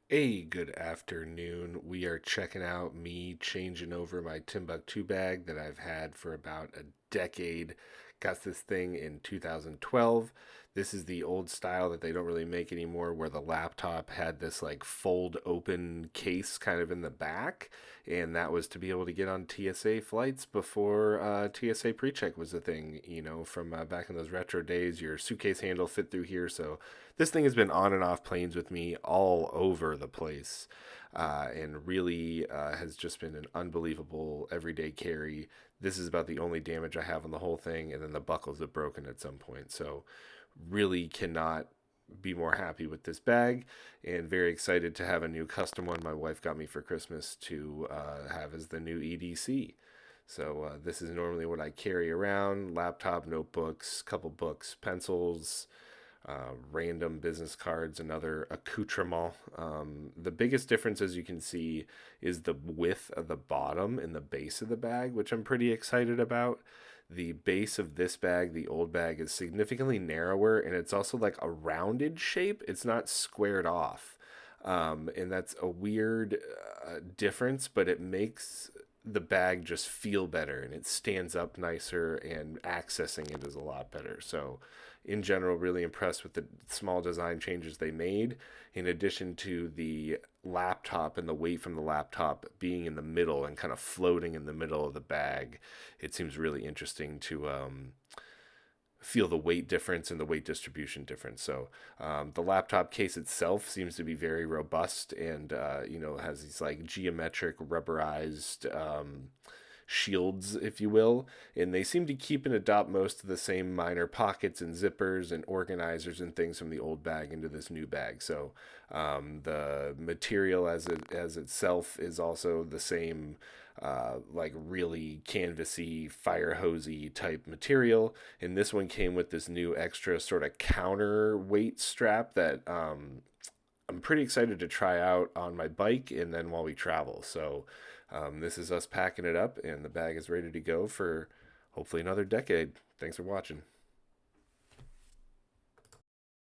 Hey, good afternoon. We are checking out me changing over my Timbuk2 bag that I've had for about a decade. Got this thing in 2012. This is the old style that they don't really make anymore, where the laptop had this like fold open case kind of in the back, and that was to be able to get on TSA flights before TSA pre-check was a thing. From back in those retro days, your suitcase handle fit through here, so this thing has been on and off planes with me all over the place, and really has just been an unbelievable everyday carry. This is about the only damage I have on the whole thing, and then the buckles have broken at some point. So, really cannot be more happy with this bag, and very excited to have a new custom one my wife got me for Christmas to have as the new EDC. So this is normally what I carry around: laptop, notebooks, couple books, pencils, random business cards, and other accoutrements. The biggest difference, as you can see, is the width of the bottom and the base of the bag, which I'm pretty excited about. The base of this bag, the old bag, is significantly narrower, and it's also like a rounded shape. It's not squared off. And that's a weird difference, but it makes the bag just feel better, and it stands up nicer, and accessing it is a lot better. So in general, really impressed with the small design changes they made, in addition to the laptop and the weight from the laptop being in the middle and kind of floating in the middle of the bag. It seems really interesting to feel the weight difference and the weight distribution difference. So the laptop case itself seems to be very robust, and has these like geometric rubberized shields, if you will, and they seem to keep and adopt most of the same minor pockets and zippers and organizers and things from the old bag into this new bag. So the material as itself is also the same, like really canvasy, fire hosey type material. And this one came with this new extra sort of counterweight strap that I'm pretty excited to try out on my bike and then while we travel. So this is us packing it up, and the bag is ready to go for hopefully another decade. Thanks for watching.